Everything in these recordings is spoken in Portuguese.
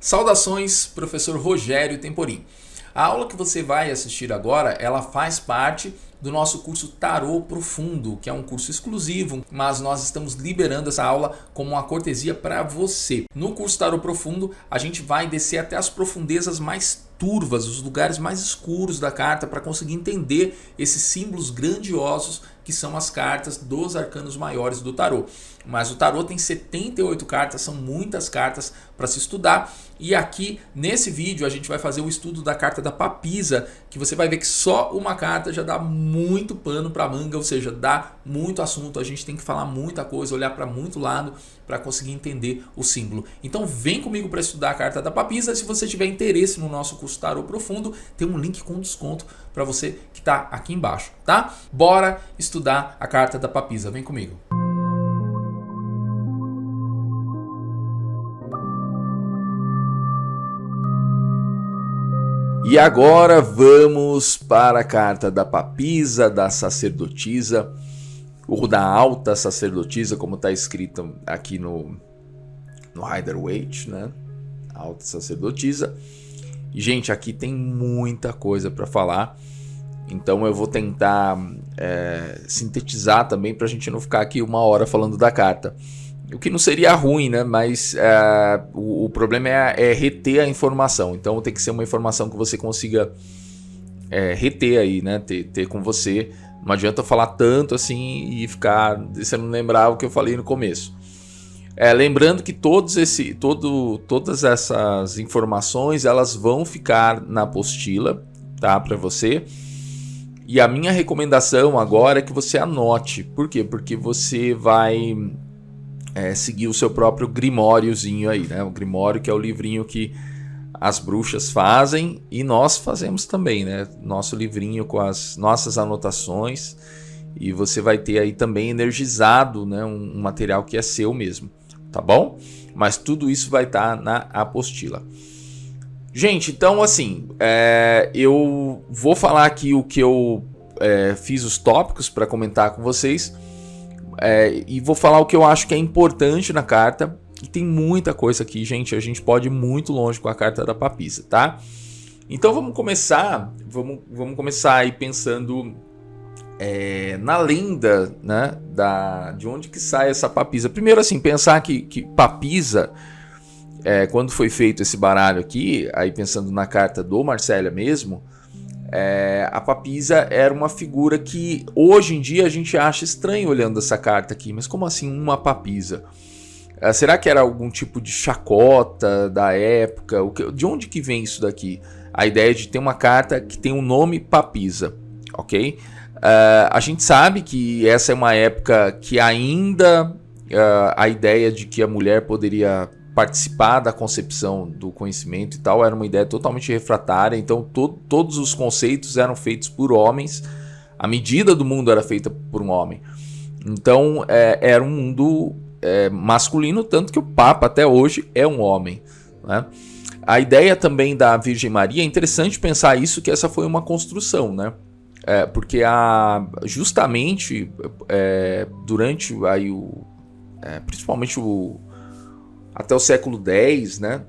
Saudações, professor Rogério Temporim. A aula que você vai assistir agora, ela faz parte do nosso curso Tarô Profundo, que é um curso exclusivo, mas nós estamos liberando essa aula como uma cortesia para você. No curso Tarô Profundo, a gente vai descer até as profundezas mais turvas, os lugares mais escuros da carta para conseguir entender esses símbolos grandiosos que são as cartas dos arcanos maiores do tarô. Mas o tarô tem 78 cartas, são muitas cartas para se estudar. E aqui nesse vídeo a gente vai fazer o estudo da carta da papisa, que você vai ver que só uma carta já dá muito pano para manga, ou seja, dá muito assunto. A gente tem que falar muita coisa, olhar para muito lado para conseguir entender o símbolo. Então vem comigo para estudar a carta da papisa. Se você tiver interesse no nosso curso Tarô Profundo, tem um link com desconto para você que está aqui embaixo, tá? Bora estudar a carta da papisa, vem comigo. E agora vamos para a carta da papisa, da sacerdotisa, ou da alta sacerdotisa, como está escrito aqui no Rider-Waite, né? Alta sacerdotisa. E, gente, aqui tem muita coisa para falar, então eu vou tentar sintetizar também para a gente não ficar aqui uma hora falando da carta. O que não seria ruim, né? Mas o problema é reter a informação. Então tem que ser uma informação que você consiga reter aí, né? Ter com você. Não adianta eu falar tanto assim e ficar... Você não lembrar o que eu falei no começo. Lembrando que todas essas informações elas vão ficar na apostila, tá? Para você. E a minha recomendação agora é que você anote. Por quê? Porque você vai... seguir o seu próprio grimóriozinho aí, né? O grimório, que é o livrinho que as bruxas fazem e nós fazemos também, né? Nosso livrinho com as nossas anotações, e você vai ter aí também energizado, né? Um material que é seu mesmo, tá bom? Mas tudo isso vai estar na apostila. Gente, então assim, eu vou falar aqui o que eu fiz os tópicos para comentar com vocês. E vou falar o que eu acho que é importante na carta. E tem muita coisa aqui, gente. A gente pode ir muito longe com a carta da papisa, tá? Então vamos começar. Vamos começar aí pensando na lenda, né? De onde que sai essa papisa. Primeiro, assim, pensar que papisa, quando foi feito esse baralho aqui, aí pensando na carta do Marsella mesmo. A papisa era uma figura que hoje em dia a gente acha estranho olhando essa carta aqui. Mas como assim uma papisa? Será que era algum tipo de chacota da época? De onde que vem isso daqui? A ideia de ter uma carta que tem o nome papisa, ok? A gente sabe que essa é uma época que ainda a ideia de que a mulher poderia participar da concepção do conhecimento e tal era uma ideia totalmente refratária. Então todos os conceitos eram feitos por homens, a medida do mundo era feita por um homem, então era um mundo masculino, tanto que o Papa até hoje é um homem, né? A ideia também da Virgem Maria, é interessante pensar isso, que essa foi uma construção, né? Porque justamente durante aí principalmente até o século X, né?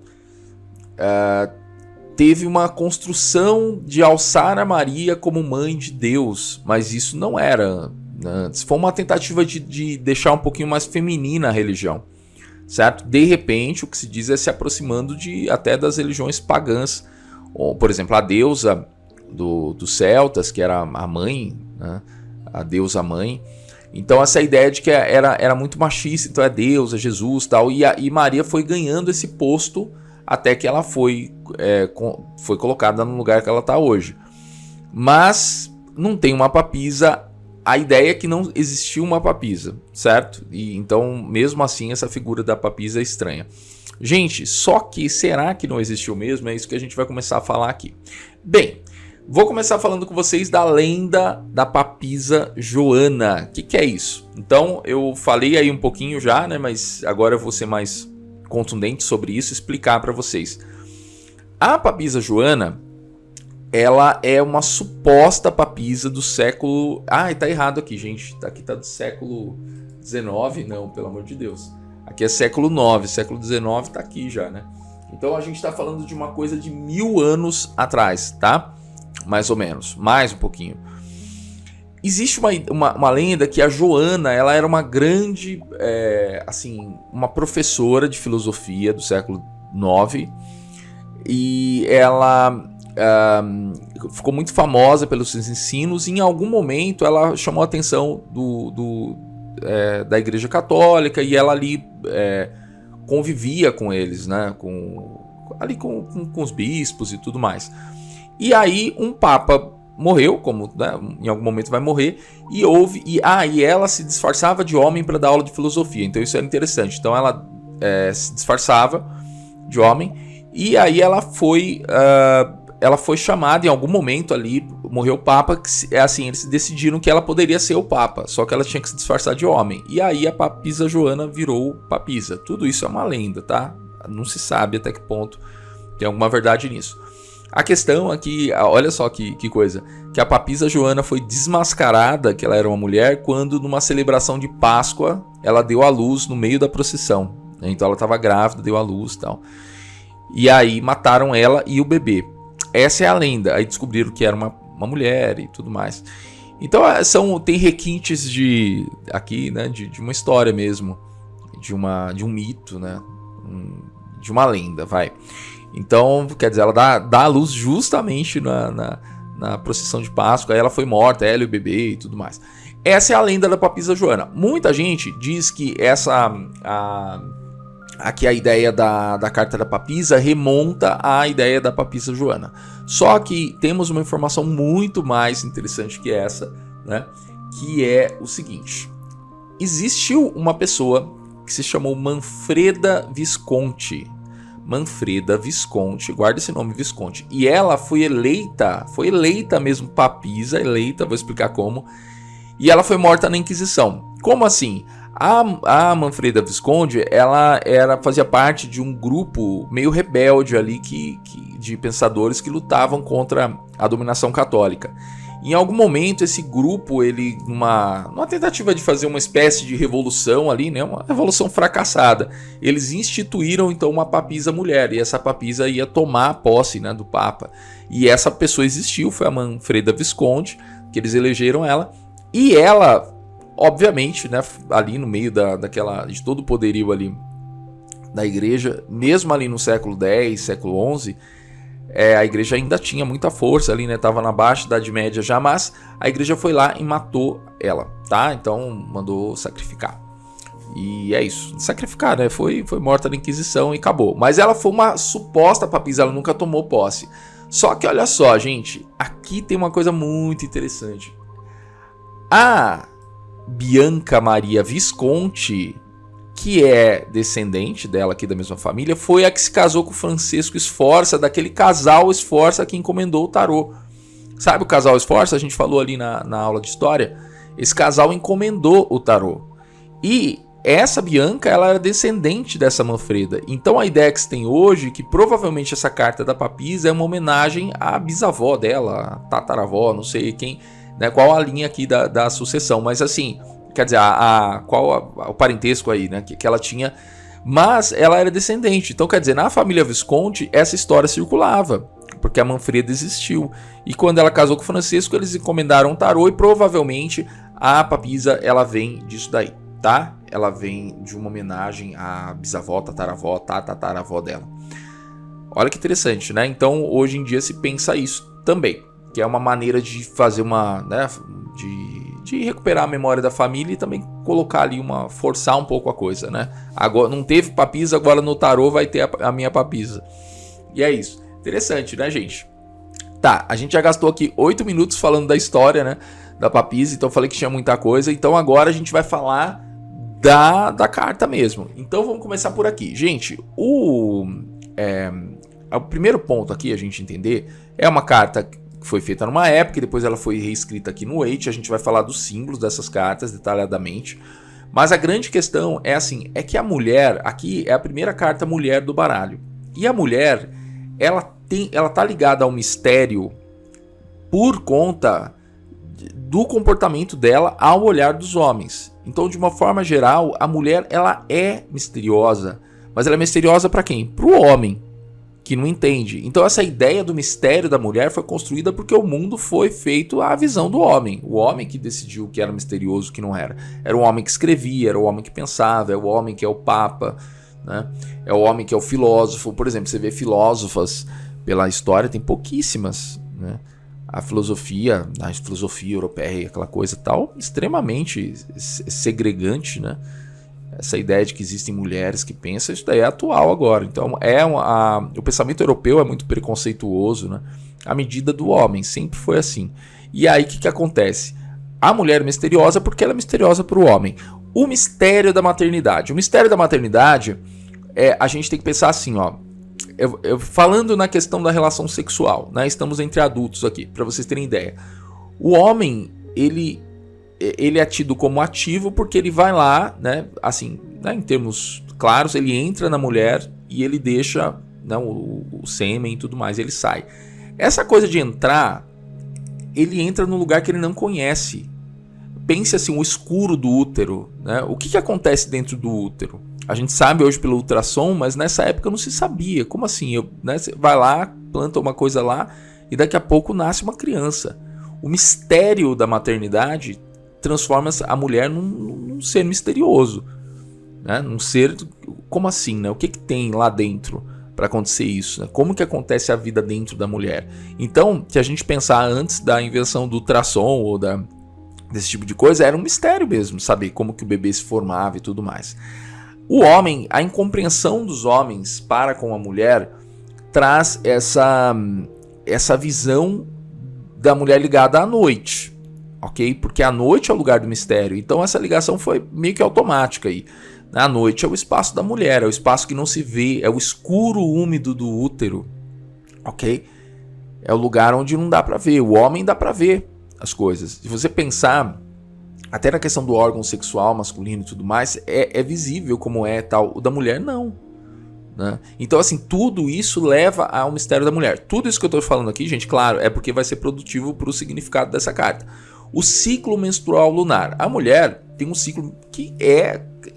Teve uma construção de alçar a Maria como mãe de Deus, mas isso não era antes. Foi uma tentativa de deixar um pouquinho mais feminina a religião, certo? De repente, o que se diz é se aproximando até das religiões pagãs, ou, por exemplo, a deusa dos celtas, que era a mãe, né? A deusa mãe. Então essa ideia de que era muito machista, então Deus, é Jesus, tal, e Maria foi ganhando esse posto até que ela foi colocada no lugar que ela está hoje. Mas não tem uma papisa, a ideia é que não existiu uma papisa, certo? E então mesmo assim essa figura da papisa é estranha. Gente, só que será que não existiu mesmo? É isso que a gente vai começar a falar aqui. Bem, vou começar falando com vocês da lenda da papisa Joana. O que é isso? Então, eu falei aí um pouquinho já, né? Mas agora eu vou ser mais contundente sobre isso e explicar para vocês. A papisa Joana, ela é uma suposta papisa do século... tá errado aqui, gente. Aqui tá do século XIX. Não, pelo amor de Deus. Aqui é século IX. Século XIX tá aqui já, né? A Então a gente está falando de uma coisa de 1000 anos atrás, tá? Mais ou menos, mais um pouquinho. Existe uma lenda que a Joana, ela era uma grande, uma professora de filosofia do século IX, e ela ficou muito famosa pelos seus ensinos, e em algum momento ela chamou a atenção da Igreja Católica, e ela ali convivia com eles, né, com os bispos e tudo mais. E aí um papa morreu, como, né, em algum momento vai morrer, e ela se disfarçava de homem para dar aula de filosofia. Então isso era interessante. Então ela se disfarçava de homem, e aí ela foi chamada em algum momento ali, morreu o papa, eles decidiram que ela poderia ser o papa, só que ela tinha que se disfarçar de homem. E aí a papisa Joana virou papisa. Tudo isso é uma lenda, tá? Não se sabe até que ponto tem alguma verdade nisso. A questão é que, olha só que coisa, que a papisa Joana foi desmascarada, que ela era uma mulher, quando numa celebração de Páscoa ela deu à luz no meio da procissão. Então ela estava grávida, deu à luz e tal. E aí mataram ela e o bebê. Essa é a lenda. Aí descobriram que era uma mulher e tudo mais. Então tem requintes de uma história mesmo, de um mito, né? De uma lenda, vai. Então, quer dizer, ela dá à luz justamente na procissão de Páscoa. Aí ela foi morta, ela e o bebê e tudo mais. Essa é a lenda da papisa Joana. Muita gente diz que aqui a ideia da carta da papisa remonta à ideia da papisa Joana. Só que temos uma informação muito mais interessante que essa, né? Que é o seguinte: existiu uma pessoa que se chamou Manfreda Visconti. Manfreda Visconti, guarda esse nome, Visconti. E ela foi eleita mesmo papisa, vou explicar como. E ela foi morta na Inquisição. Como assim? A Manfreda Visconti, ela fazia parte de um grupo meio rebelde ali de pensadores que lutavam contra a dominação católica. Em algum momento, esse grupo, ele, numa tentativa de fazer uma espécie de revolução ali, né, uma revolução fracassada, eles instituíram então uma papisa mulher, e essa papisa ia tomar a posse, né, do Papa. E essa pessoa existiu, foi a Manfreda Visconti, que eles elegeram ela, e ela, obviamente, né, ali no meio de todo o poderio ali da igreja, mesmo ali no século X, século XI, a igreja ainda tinha muita força ali, né? Estava na baixa Idade Média já, mas a igreja foi lá e matou ela, tá? Então mandou sacrificar. E é isso, sacrificar, né? Foi morta na Inquisição e acabou. Mas ela foi uma suposta papisa, ela nunca tomou posse. Só que olha só, gente, aqui tem uma coisa muito interessante. A Bianca Maria Visconti, que é descendente dela aqui da mesma família, foi a que se casou com o Francisco Sforza, daquele casal Sforza que encomendou o tarô. Sabe o casal Sforza? A gente falou ali na aula de história. Esse casal encomendou o tarô. E essa Bianca, ela era descendente dessa Manfreda. Então a ideia que se tem hoje é que provavelmente essa carta da papisa é uma homenagem à bisavó dela, à tataravó, não sei quem, né, qual a linha aqui da sucessão. Mas assim, quer dizer, qual o parentesco aí, né, que ela tinha, mas ela era descendente. Então, quer dizer, na família Visconti, essa história circulava, porque a Manfreda existiu. E quando ela casou com o Francisco, eles encomendaram o tarô, e provavelmente a papisa, ela vem disso daí, tá? Ela vem de uma homenagem à bisavó, tataravó, tataravó dela. Olha que interessante, né? Então, hoje em dia se pensa isso também, que é uma maneira de fazer uma, né, de recuperar a memória da família e também colocar ali forçar um pouco a coisa, né? Agora não teve papisa, agora no tarô vai ter a minha papisa. E é isso. Interessante, né, gente? Tá, a gente já gastou aqui 8 minutos falando da história, né, da papisa, então eu falei que tinha muita coisa, então agora a gente vai falar da carta mesmo. Então vamos começar por aqui. Gente, o primeiro ponto aqui a gente entender é uma carta que foi feita numa época e depois ela foi reescrita aqui no Waite. A gente vai falar dos símbolos dessas cartas detalhadamente. Mas a grande questão é que a mulher, aqui é a primeira carta mulher do baralho. E a mulher, ela tá ligada ao mistério por conta do comportamento dela ao olhar dos homens. Então, de uma forma geral, a mulher, ela é misteriosa. Mas ela é misteriosa para quem? Para o homem. que não entende. Então essa ideia do mistério da mulher foi construída porque o mundo foi feito à visão do homem. O homem que decidiu o que era misterioso e o que não era. Era o homem que escrevia, era o homem que pensava, é o homem que é o papa, né? É o homem que é o filósofo. Por exemplo, você vê filósofas pela história, tem pouquíssimas, né? A filosofia europeia, aquela coisa tal, extremamente segregante, né? Essa ideia de que existem mulheres que pensam, isso daí é atual agora. Então, o pensamento europeu é muito preconceituoso, né? À medida do homem, sempre foi assim. E aí, o que acontece? A mulher é misteriosa porque ela é misteriosa para o homem. O mistério da maternidade. O mistério da maternidade, a gente tem que pensar assim, ó. Falando na questão da relação sexual, né? Estamos entre adultos aqui, para vocês terem ideia. O homem, ele é tido como ativo porque ele vai lá, né, assim, né, em termos claros, ele entra na mulher e ele deixa, né, o sêmen e tudo mais, ele sai. Essa coisa de entrar, ele entra num lugar que ele não conhece. Pense assim, o escuro do útero, né? O que acontece dentro do útero? A gente sabe hoje pelo ultrassom, mas nessa época não se sabia. Como assim? Né, você vai lá, planta uma coisa lá e daqui a pouco nasce uma criança. O mistério da maternidade transforma a mulher num ser misterioso, né? Num ser, como assim, né? O que tem lá dentro para acontecer isso, né? Como que acontece a vida dentro da mulher? Então, se a gente pensar antes da invenção do ultrassom ou desse tipo de coisa, era um mistério mesmo, saber como que o bebê se formava e tudo mais. O homem, a incompreensão dos homens para com a mulher traz essa visão da mulher ligada à noite. Ok? Porque a noite é o lugar do mistério. Então essa ligação foi meio que automática aí. A noite é o espaço da mulher, é o espaço que não se vê, é o escuro úmido do útero. Ok? É o lugar onde não dá pra ver. O homem dá pra ver as coisas. Se você pensar, até na questão do órgão sexual masculino e tudo mais, é visível como é tal. O da mulher não. Né? Então assim, tudo isso leva ao mistério da mulher. Tudo isso que eu tô falando aqui, gente, claro, é porque vai ser produtivo pro significado dessa carta. O ciclo menstrual lunar. A mulher tem um ciclo que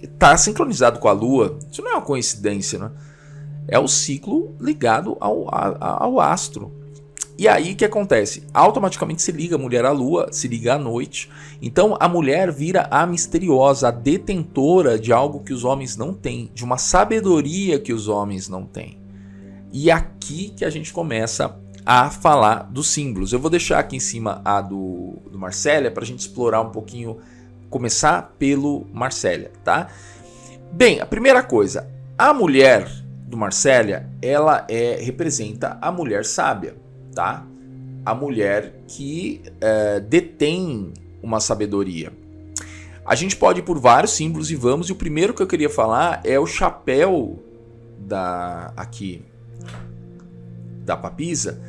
está sincronizado com a lua. Isso não é uma coincidência, né? É o ciclo ligado ao astro. E aí o que acontece? Automaticamente se liga a mulher à lua, se liga à noite. Então a mulher vira a misteriosa, a detentora de algo que os homens não têm, de uma sabedoria que os homens não têm. E aqui que a gente começa a falar dos símbolos. Eu vou deixar aqui em cima a do Marcélia para a gente explorar um pouquinho, começar pelo Marcélia, tá? Bem, a primeira coisa, a mulher do Marcélia, ela representa a mulher sábia, tá? A mulher que detém uma sabedoria. A gente pode ir por vários símbolos e vamos, e o primeiro que eu queria falar é o chapéu da papisa,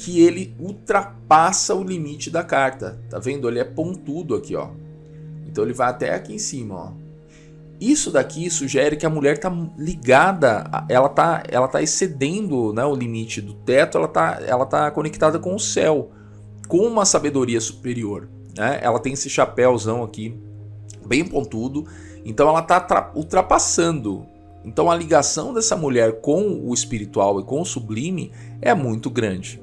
que ele ultrapassa o limite da carta. Tá vendo? Ele é pontudo aqui, ó. Então ele vai até aqui em cima, ó. Isso daqui sugere que a mulher tá ligada, ela tá excedendo, né, o limite do teto, ela tá conectada com o céu, com uma sabedoria superior, né? Ela tem esse chapéuzão aqui, bem pontudo, então ela tá ultrapassando. Então a ligação dessa mulher com o espiritual e com o sublime é muito grande.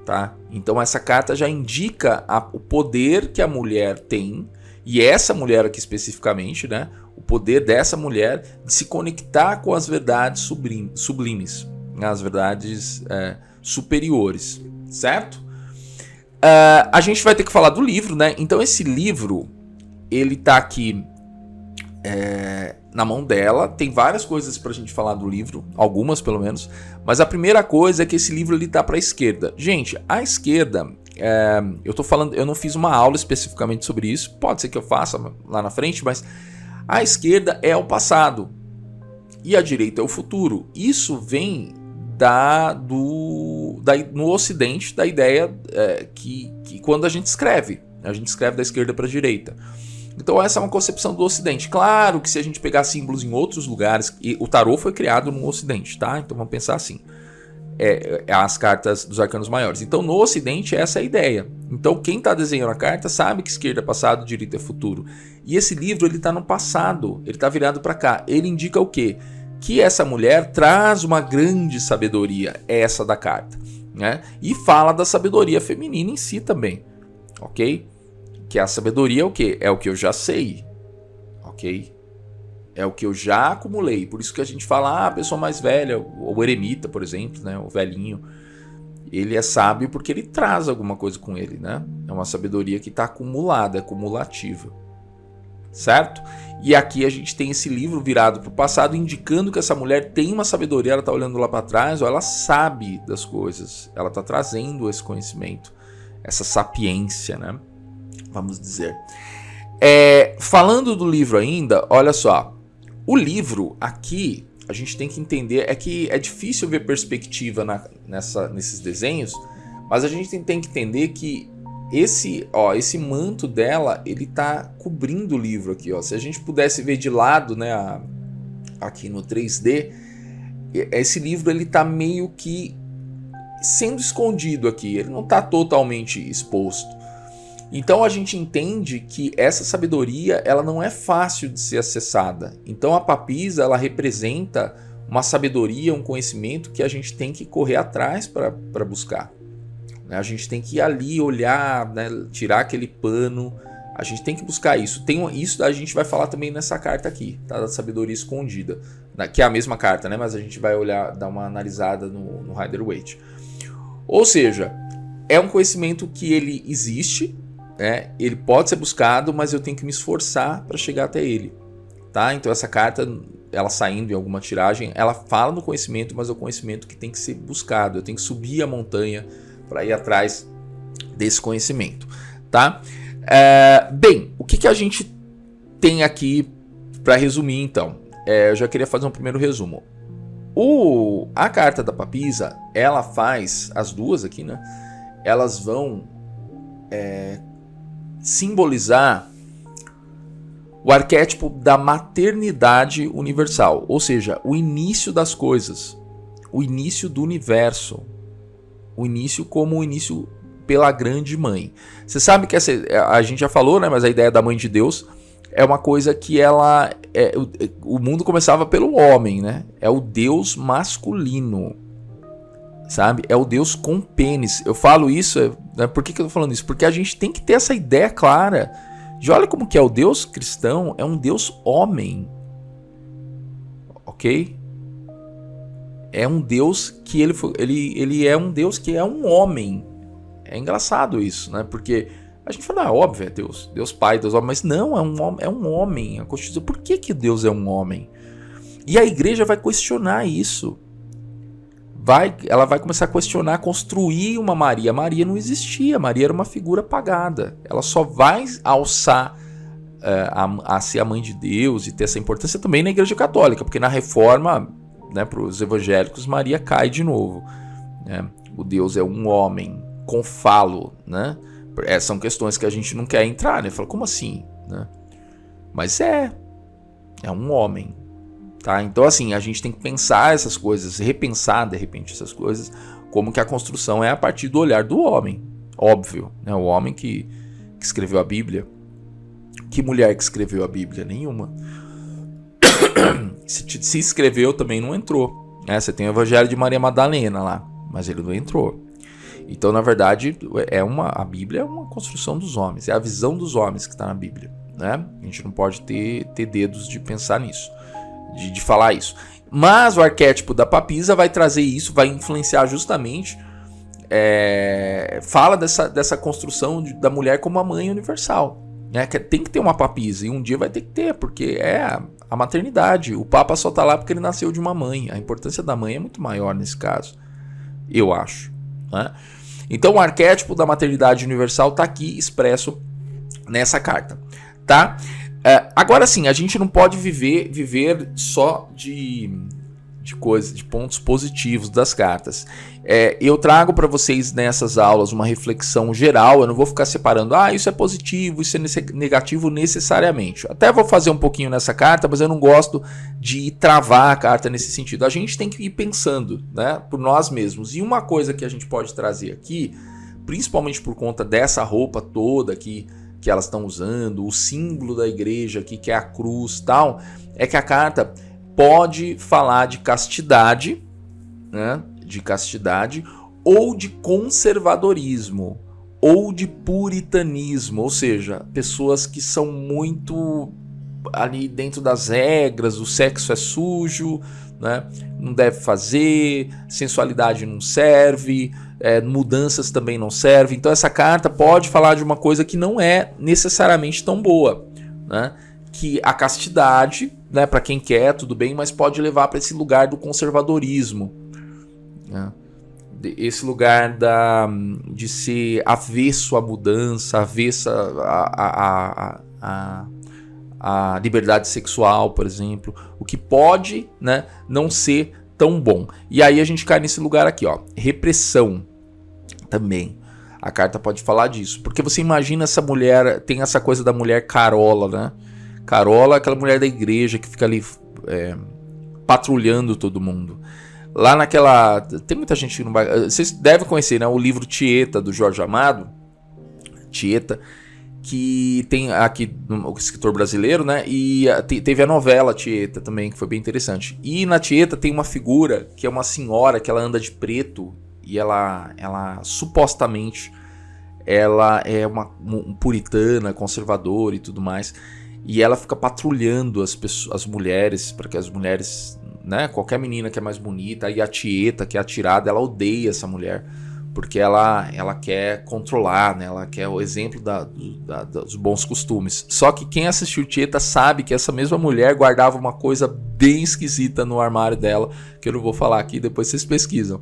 Tá? Então essa carta já indica o poder que a mulher tem, e essa mulher aqui especificamente, né? O poder dessa mulher de se conectar com as verdades sublimes, as verdades superiores, certo? A gente vai ter que falar do livro, né? Então esse livro, ele tá aqui na mão dela. Tem várias coisas pra gente falar do livro, algumas pelo menos, mas a primeira coisa é que esse livro ele tá pra esquerda. Gente, a esquerda, eu tô falando, eu não fiz uma aula especificamente sobre isso, pode ser que eu faça lá na frente, mas a esquerda é o passado e a direita é o futuro. Isso vem no Ocidente, da ideia que quando a gente escreve da esquerda para a direita. Então essa é uma concepção do Ocidente. Claro que se a gente pegar símbolos em outros lugares, e o tarô foi criado no Ocidente, tá? Então vamos pensar assim, as cartas dos arcanos maiores. Então no Ocidente essa é a ideia. Então quem está desenhando a carta sabe que esquerda é passado, direita é futuro. E esse livro ele está no passado, ele está virado para cá. Ele indica o quê? que essa mulher traz uma grande sabedoria, essa da carta, né? E fala da sabedoria feminina em si também, ok? Que a sabedoria é o quê? É o que eu já sei, ok? É o que eu já acumulei. Por isso que a gente fala, a pessoa mais velha, o eremita, por exemplo, né? O velhinho, ele é sábio porque ele traz alguma coisa com ele, né? É uma sabedoria que está acumulada, é cumulativa, certo? E aqui a gente tem esse livro virado para o passado, indicando que essa mulher tem uma sabedoria, ela está olhando lá para trás, ela sabe das coisas, ela está trazendo esse conhecimento, essa sapiência, né? Vamos dizer. Falando do livro ainda, olha só, o livro aqui, a gente tem que entender, é que é difícil ver perspectiva nesses desenhos, mas a gente tem que entender que esse manto dela, ele tá cobrindo o livro aqui, ó. Se a gente pudesse ver de lado, né, aqui no 3D, esse livro ele tá meio que sendo escondido aqui, ele não tá totalmente exposto. Então a gente entende que essa sabedoria, ela não é fácil de ser acessada. Então a papisa, ela representa uma sabedoria, um conhecimento que a gente tem que correr atrás para buscar. A gente tem que ir ali, olhar, né, tirar aquele pano, a gente tem que buscar isso. Isso a gente vai falar também nessa carta aqui, tá? Da sabedoria escondida, que é a mesma carta, né? Mas a gente vai olhar, dar uma analisada no Rider-Waite. Ou seja, é um conhecimento que ele existe, né? Ele pode ser buscado, mas eu tenho que me esforçar para chegar até ele, tá? Então essa carta, ela saindo em alguma tiragem, ela fala do conhecimento, mas é o conhecimento que tem que ser buscado. Eu tenho que subir a montanha para ir atrás desse conhecimento, tá? Bem, o que a gente tem aqui para resumir, então? Eu já queria fazer um primeiro resumo. A carta da papisa, ela faz, as duas aqui, né? Elas vão simbolizar o arquétipo da maternidade universal, ou seja, o início das coisas, o início do universo, o início como o início pela grande mãe. Você sabe que a gente já falou, né? Mas a ideia da mãe de Deus é uma coisa que o mundo começava pelo homem, né? É o Deus masculino, sabe? É o Deus com pênis. Eu falo isso, né? Por que eu tô falando isso? Porque a gente tem que ter essa ideia clara de olha como que é o Deus cristão, é um Deus homem, ok? É um Deus que ele é um Deus que é um homem. É engraçado isso, né? Porque a gente fala, óbvio, é Deus Pai, Deus Homem, mas não, é um homem. A Constituição, por que Deus é um homem? E a igreja vai questionar isso. Ela vai começar a questionar, construir uma Maria. Maria não existia, Maria era uma figura apagada. Ela só vai alçar a ser a mãe de Deus e ter essa importância também na igreja católica, porque na reforma, né, para os evangélicos, Maria cai de novo, né? O Deus é um homem com falo, né? São questões que a gente não quer entrar, né? Fala, como assim, né? Mas é um homem, tá? Então assim, a gente tem que pensar essas coisas, repensar de repente essas coisas, como que a construção é a partir do olhar do homem, óbvio, né? O homem que escreveu a Bíblia. Que mulher que escreveu a Bíblia? Nenhuma. Se escreveu também não entrou, né? Você tem o Evangelho de Maria Madalena lá, mas ele não entrou. Então, na verdade, a Bíblia é uma construção dos homens, é a visão dos homens que está na Bíblia, né? A gente não pode ter dedos de pensar nisso, de falar isso. Mas o arquétipo da papisa vai trazer isso, vai influenciar justamente, fala dessa construção da mulher como a mãe universal, né? Tem que ter uma papisa, e um dia vai ter que ter, porque é a maternidade. O Papa só está lá porque ele nasceu de uma mãe. A importância da mãe é muito maior nesse caso, eu acho, né? Então o arquétipo da maternidade universal está aqui expresso nessa carta, tá? Agora sim, a gente não pode viver só de coisas, de pontos positivos das cartas. Eu trago para vocês nessas aulas uma reflexão geral. Eu não vou ficar separando, isso é positivo, isso é negativo necessariamente. Até vou fazer um pouquinho nessa carta, mas eu não gosto de travar a carta nesse sentido. A gente tem que ir pensando, né, por nós mesmos. E uma coisa que a gente pode trazer aqui, principalmente por conta dessa roupa toda aqui que elas estão usando, o símbolo da igreja aqui, que é a cruz, tal, é que a carta pode falar de castidade, né? De castidade, ou de conservadorismo, ou de puritanismo, ou seja, pessoas que são muito ali dentro das regras, o sexo é sujo, né? Não deve fazer, sensualidade não serve, mudanças também não servem. Então essa carta pode falar de uma coisa que não é necessariamente tão boa, né? Que a castidade, né, para quem quer, tudo bem, mas pode levar para esse lugar do conservadorismo, né? Esse lugar de ser avesso à mudança, avesso a liberdade sexual, por exemplo, o que pode, né, não ser tão bom. E aí a gente cai nesse lugar aqui, ó, repressão também. A carta pode falar disso, porque você imagina essa mulher, tem essa coisa da mulher carola, né? Carola é aquela mulher da igreja que fica ali patrulhando todo mundo. Lá naquela... Tem muita gente que não vai... Vocês devem conhecer, né, o livro Tieta, do Jorge Amado. Tieta, que tem aqui o escritor brasileiro, né? E teve a novela Tieta também, que foi bem interessante. E na Tieta tem uma figura que é uma senhora que ela anda de preto e ela supostamente ela é uma puritana, conservadora e tudo mais. E ela fica patrulhando as mulheres, para que as mulheres, né? Qualquer menina que é mais bonita, e a Tieta, que é atirada, ela odeia essa mulher. Porque ela quer controlar, né? Ela quer o exemplo dos bons costumes. Só que quem assistiu Tieta sabe que essa mesma mulher guardava uma coisa bem esquisita no armário dela, que eu não vou falar aqui, depois vocês pesquisam.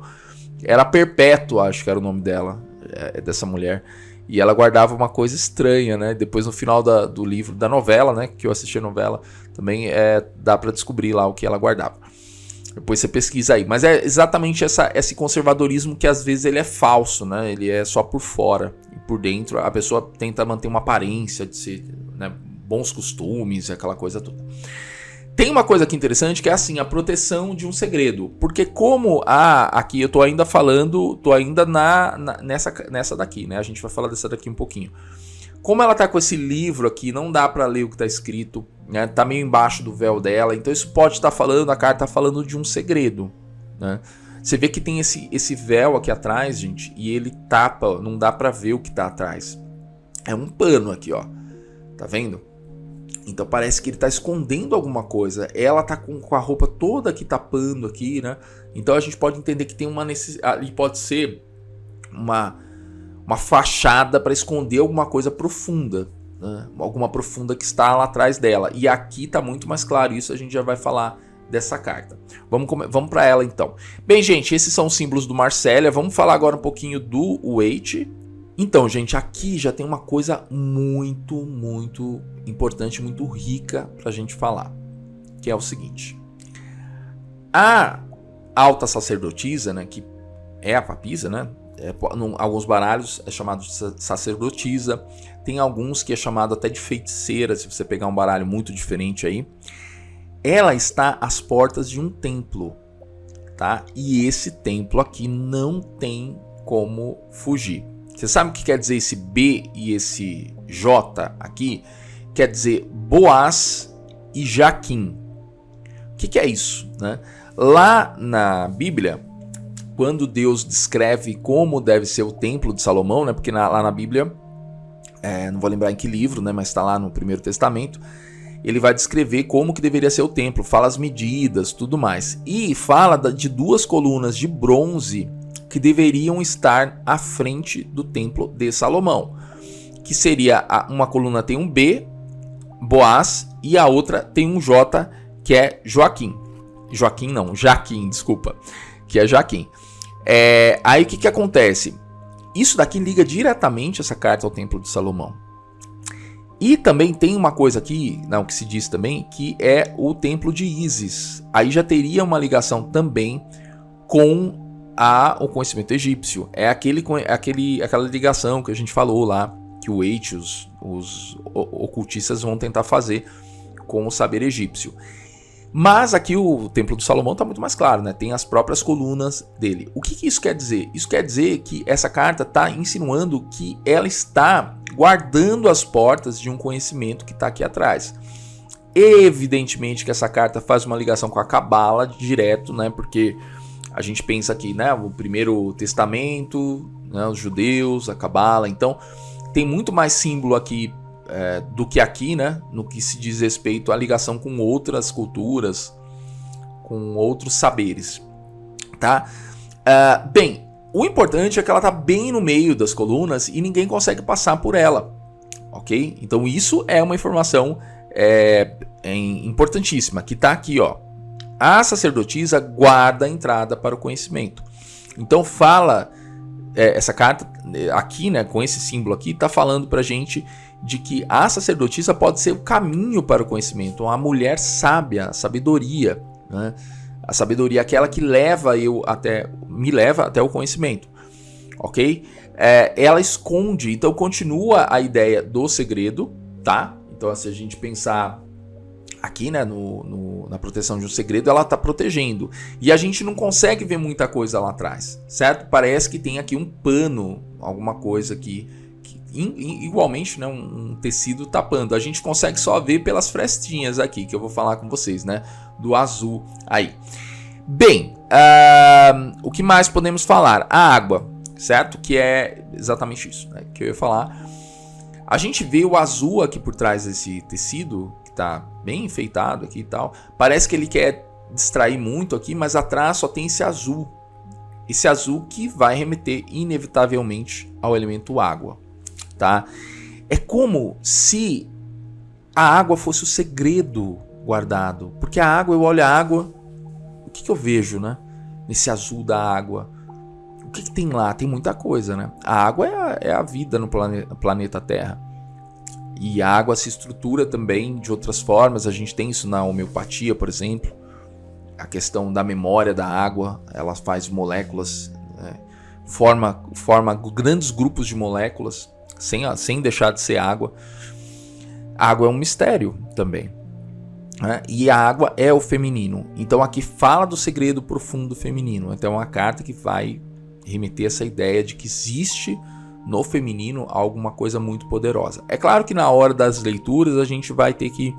Era Perpétua, acho que era o nome dela, dessa mulher. E ela guardava uma coisa estranha, né? Depois no final do livro, da novela, né? Que eu assisti a novela, também dá pra descobrir lá o que ela guardava. Depois você pesquisa aí. Mas é exatamente esse conservadorismo que às vezes ele é falso, né? Ele é só por fora. E por dentro a pessoa tenta manter uma aparência de ser, né, bons costumes, aquela coisa toda. Tem uma coisa aqui interessante que é assim, a proteção de um segredo. Porque como aqui eu tô ainda falando, tô ainda nessa daqui, né? A gente vai falar dessa daqui um pouquinho. Como ela tá com esse livro aqui, não dá pra ler o que tá escrito, né? Tá meio embaixo do véu dela, então isso pode estar falando, a carta tá falando de um segredo, né? Você vê que tem esse véu aqui atrás, gente, e ele tapa, não dá pra ver o que tá atrás. É um pano aqui, ó. Tá vendo? Então parece que ele tá escondendo alguma coisa. Ela tá com a roupa toda aqui tapando aqui, né? Então a gente pode entender que tem uma necessidade, ali pode ser uma fachada para esconder alguma coisa profunda, né? Alguma profunda que está lá atrás dela. E aqui está muito mais claro isso, a gente já vai falar dessa carta. Vamos para ela então. Bem, gente, esses são os símbolos do Marcélia. Vamos falar agora um pouquinho do Waite. Então, gente, aqui já tem uma coisa muito, muito importante, muito rica para a gente falar, que é o seguinte. A alta sacerdotisa, né, que é a papisa, né? Alguns baralhos é chamado de sacerdotisa, tem alguns que é chamado até de feiticeira, se você pegar um baralho muito diferente aí. Ela está às portas de um templo, tá? E esse templo aqui não tem como fugir. Você sabe o que quer dizer esse B e esse J aqui? Quer dizer Boaz e Jaquim. O que é isso, né? Lá na Bíblia, quando Deus descreve como deve ser o templo de Salomão, né? Porque lá na Bíblia, não vou lembrar em que livro, né? Mas está lá no Primeiro Testamento, ele vai descrever como que deveria ser o templo, fala as medidas, tudo mais. E fala de 2 colunas de bronze que deveriam estar à frente do templo de Salomão. Que seria, uma coluna tem um B, Boaz, e a outra tem um J, que é Jaquim, desculpa. Que é Jaquim. Aí o que acontece? Isso daqui liga diretamente essa carta ao Templo de Salomão. E também tem uma coisa aqui, não, que se diz também, que é o Templo de Ísis. Aí já teria uma ligação também com o conhecimento egípcio. É aquela ligação que a gente falou lá, que o Waite, os ocultistas vão tentar fazer com o saber egípcio. Mas aqui o Templo de Salomão está muito mais claro, né? Tem as próprias colunas dele. O que isso quer dizer? Isso quer dizer que essa carta está insinuando que ela está guardando as portas de um conhecimento que está aqui atrás. Evidentemente que essa carta faz uma ligação com a Cabala direto, né? Porque a gente pensa aqui, né? O Primeiro Testamento, né? Os judeus, a Cabala. Então, tem muito mais símbolo aqui do que aqui, né? No que se diz respeito à ligação com outras culturas, com outros saberes, tá? Bem, o importante é que ela tá bem no meio das colunas e ninguém consegue passar por ela, ok? Então isso é uma informação importantíssima, que tá aqui, ó. A sacerdotisa guarda a entrada para o conhecimento. Então fala, essa carta aqui, né, com esse símbolo aqui, tá falando pra gente de que a sacerdotisa pode ser o caminho para o conhecimento, a mulher sábia, a sabedoria, né? A sabedoria é aquela que me leva até o conhecimento, ok? Ela esconde, então continua a ideia do segredo, tá? Então se a gente pensar aqui, né, na proteção de um segredo, ela está protegendo. E a gente não consegue ver muita coisa lá atrás, certo? Parece que tem aqui um pano, alguma coisa que igualmente, né, um tecido tapando. A gente consegue só ver pelas frestinhas aqui, que eu vou falar com vocês, né, do azul aí. Bem, o que mais podemos falar? A água, certo? Que é exatamente isso, né, que eu ia falar. A gente vê o azul aqui por trás desse tecido, que está bem enfeitado aqui e tal. Parece que ele quer distrair muito aqui, mas atrás só tem esse azul. Esse azul que vai remeter inevitavelmente ao elemento água. Tá? É como se a água fosse o segredo guardado. Porque a água, eu olho a água, o que eu vejo, né? Nesse azul da água. O que tem lá? Tem muita coisa, né? A água é a vida no planeta Terra. E a água se estrutura também de outras formas. A gente tem isso na homeopatia, por exemplo. A questão da memória da água. Ela faz moléculas, forma grandes grupos de moléculas. Sem deixar de ser água. A água é um mistério também, né? E a água é o feminino. Então aqui fala do segredo profundo feminino. Então é uma carta que vai remeter essa ideia de que existe no feminino alguma coisa muito poderosa. É claro que na hora das leituras a gente vai ter que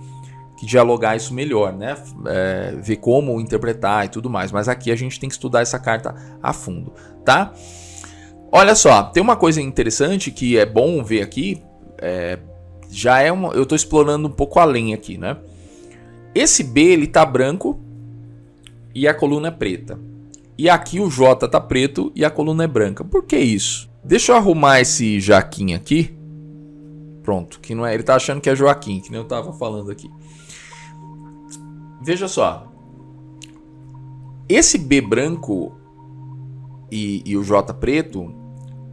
dialogar isso melhor, né? Ver como interpretar e tudo mais. Mas aqui a gente tem que estudar essa carta a fundo, tá? Olha só, tem uma coisa interessante que é bom ver aqui, eu estou explorando um pouco além aqui, né? Esse B, ele tá branco e a coluna é preta. E aqui o J tá preto e a coluna é branca. Por que isso? Deixa eu arrumar esse Jaquim aqui. Pronto, que não é, ele tá achando que é Joaquim, que nem eu tava falando aqui. Veja só. Esse B branco e o J preto,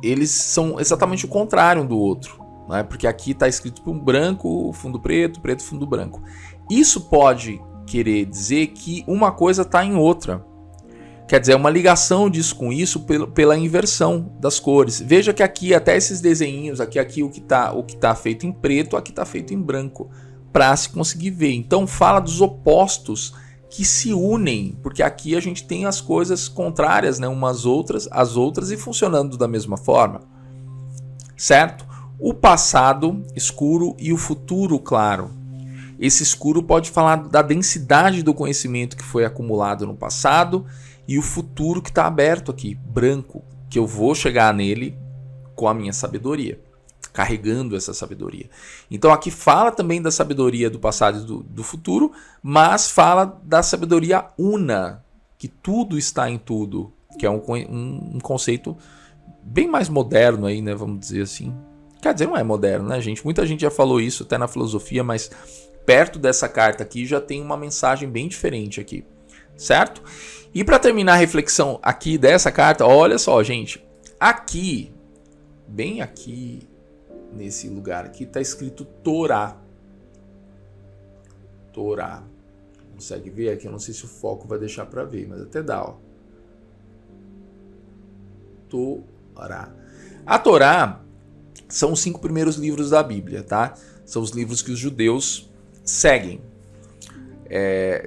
eles são exatamente o contrário um do outro, né? Porque aqui está escrito branco, fundo preto, preto, fundo branco. Isso pode querer dizer que uma coisa está em outra. Quer dizer, é uma ligação disso com isso pela inversão das cores. Veja que aqui, até esses desenhinhos, aqui o que tá feito em preto, aqui está feito em branco, para se conseguir ver. Então fala dos opostos que se unem, porque aqui a gente tem as coisas contrárias, né, as outras e funcionando da mesma forma, certo? O passado escuro e o futuro claro. Esse escuro pode falar da densidade do conhecimento que foi acumulado no passado e o futuro que está aberto aqui, branco, que eu vou chegar nele com a minha sabedoria, carregando essa sabedoria. Então aqui fala também da sabedoria do passado e do futuro, mas fala da sabedoria una, que tudo está em tudo, que é um conceito bem mais moderno aí, né, vamos dizer assim. Quer dizer, não é moderno, né, gente? Muita gente já falou isso até na filosofia, mas perto dessa carta aqui já tem uma mensagem bem diferente aqui, certo? E para terminar a reflexão aqui dessa carta, olha só, gente, aqui, bem aqui, nesse lugar aqui, está escrito Torá. Torá. Consegue ver aqui? Eu não sei se o foco vai deixar para ver, mas até dá, ó. Torá. A Torá são os 5 primeiros livros da Bíblia, tá? São os livros que os judeus seguem. É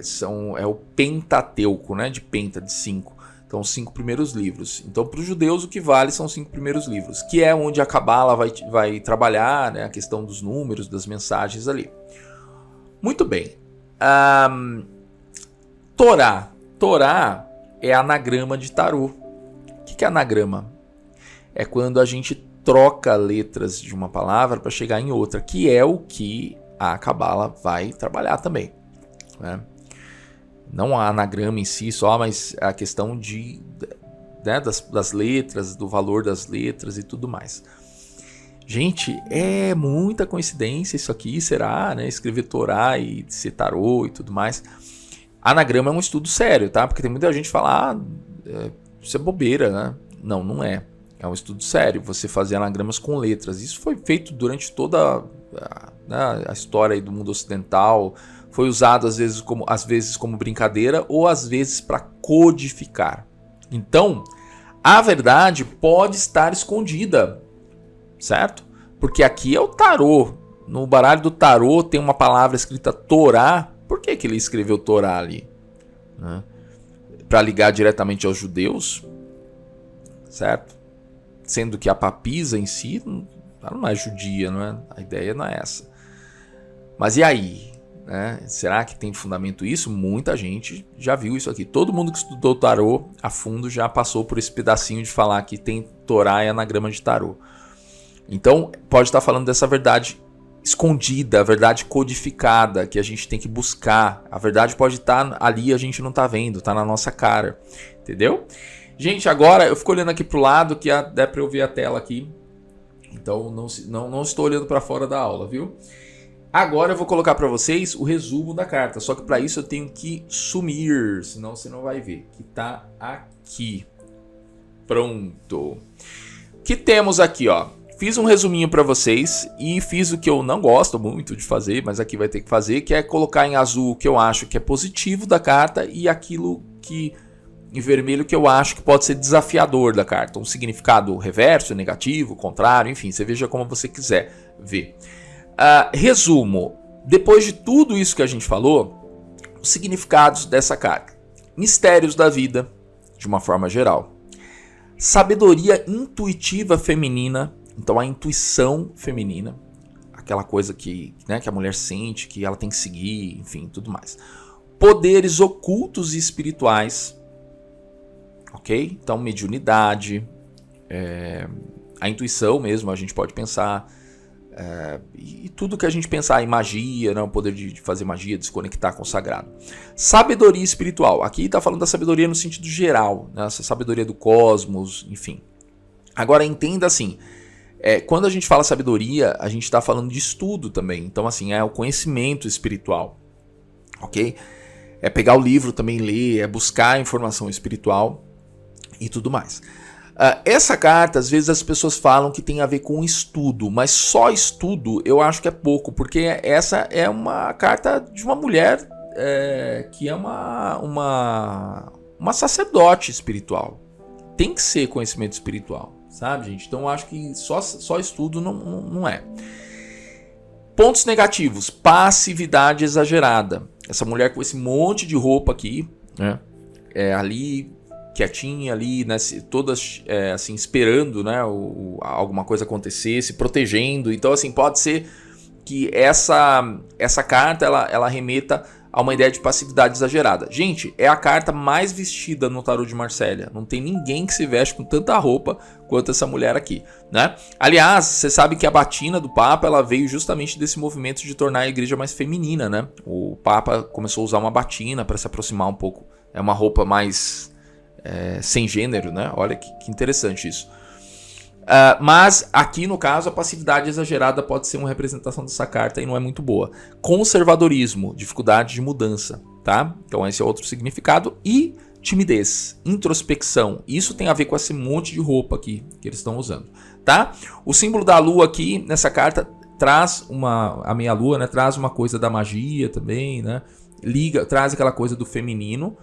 o Pentateuco, né? De penta, de 5. Então, os 5 primeiros livros. Então, para os judeus, o que vale são os 5 primeiros livros, que é onde a Cabala vai trabalhar, né, a questão dos números, das mensagens ali. Muito bem. Torá. Torá é anagrama de tarô. O que é anagrama? É quando a gente troca letras de uma palavra para chegar em outra, que é o que a Cabala vai trabalhar também, né? Não há anagrama em si só, mas a questão né, das letras, do valor das letras e tudo mais. Gente, é muita coincidência isso aqui, será? Né? Escrever Torá e ser tarô e tudo mais. Anagrama é um estudo sério, tá? Porque tem muita gente que fala, isso é bobeira, né? Não, não é. É um estudo sério, você fazer anagramas com letras. Isso foi feito durante toda a história aí do mundo ocidental. Foi usado às vezes como brincadeira ou às vezes para codificar. Então, a verdade pode estar escondida, certo? Porque aqui é o tarô. No baralho do tarô tem uma palavra escrita Torá. Por que ele escreveu Torá ali? Né? Para ligar diretamente aos judeus, certo? Sendo que a papisa em si não é judia, não é? A ideia não é essa. Mas e aí? Né? Será que tem fundamento isso? Muita gente já viu isso aqui. Todo mundo que estudou tarô a fundo já passou por esse pedacinho de falar que tem Torá e anagrama de tarô. Então pode estar falando dessa verdade escondida, a verdade codificada que a gente tem que buscar. A verdade pode estar ali, a gente não está vendo, está na nossa cara, entendeu? Gente, agora eu fico olhando aqui pro lado que dá para eu ver a tela aqui. Então não estou olhando para fora da aula, viu? Agora eu vou colocar para vocês o resumo da carta, só que para isso eu tenho que sumir, senão você não vai ver. Que tá aqui. Pronto. O que temos aqui, ó? Fiz um resuminho para vocês e fiz o que eu não gosto muito de fazer, mas aqui vai ter que fazer, que é colocar em azul o que eu acho que é positivo da carta e aquilo que em vermelho que eu acho que pode ser desafiador da carta. Um significado reverso, negativo, contrário, enfim, você veja como você quiser ver. Resumo, depois de tudo isso que a gente falou, os significados dessa carta. Mistérios da vida, de uma forma geral. Sabedoria intuitiva feminina, então a intuição feminina, aquela coisa que a mulher sente, que ela tem que seguir, enfim, tudo mais. Poderes ocultos e espirituais, ok? Então mediunidade, a intuição mesmo, a gente pode pensar... e tudo que a gente pensar em magia, né? O poder de fazer magia, desconectar com o sagrado. Sabedoria espiritual. Aqui está falando da sabedoria no sentido geral, né? Essa sabedoria do cosmos, enfim. Agora entenda assim, quando a gente fala sabedoria, a gente está falando de estudo também. Então assim, é o conhecimento espiritual, ok? É pegar o livro também, ler, é buscar informação espiritual e tudo mais. Essa carta, às vezes as pessoas falam que tem a ver com estudo, mas só estudo eu acho que é pouco, porque essa é uma carta de uma mulher que é uma sacerdote espiritual. Tem que ser conhecimento espiritual, sabe, gente? Então eu acho que só estudo não é. Pontos negativos, passividade exagerada. Essa mulher com esse monte de roupa aqui, né? Ali... quietinha ali, né, todas assim, esperando, né, alguma coisa acontecer, se protegendo. Então assim, pode ser que essa carta ela remeta a uma ideia de passividade exagerada. Gente, é a carta mais vestida no tarô de Marsella. Não tem ninguém que se veste com tanta roupa quanto essa mulher aqui, né? Aliás, você sabe que a batina do Papa ela veio justamente desse movimento de tornar a igreja mais feminina, né? O Papa começou a usar uma batina para se aproximar um pouco. É uma roupa mais sem gênero, né? Olha que interessante isso. Mas aqui no caso a passividade exagerada pode ser uma representação dessa carta e não é muito boa. Conservadorismo, dificuldade de mudança, tá? Então esse é outro significado. E timidez, introspecção, isso tem a ver com esse monte de roupa aqui que eles estão usando, tá? O símbolo da lua aqui nessa carta traz a meia lua, né? Traz uma coisa da magia também, né? Traz aquela coisa do feminino.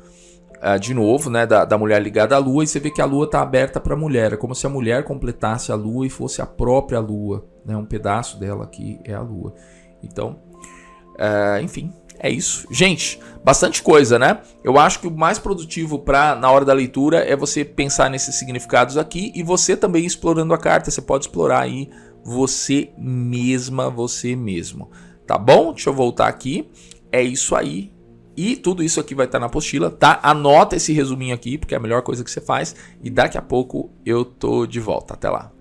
De novo, né, da mulher ligada à lua, e você vê que a lua está aberta para a mulher, é como se a mulher completasse a lua e fosse a própria lua, né, um pedaço dela aqui é a lua. Então, enfim, é isso. Gente, bastante coisa, né? Eu acho que o mais produtivo na hora da leitura é você pensar nesses significados aqui e você também explorando a carta, você pode explorar aí você mesma, você mesmo, tá bom? Deixa eu voltar aqui. é isso aí. E tudo isso aqui vai estar na apostila, tá? Anota esse resuminho aqui, porque é a melhor coisa que você faz. E daqui a pouco eu tô de volta. Até lá.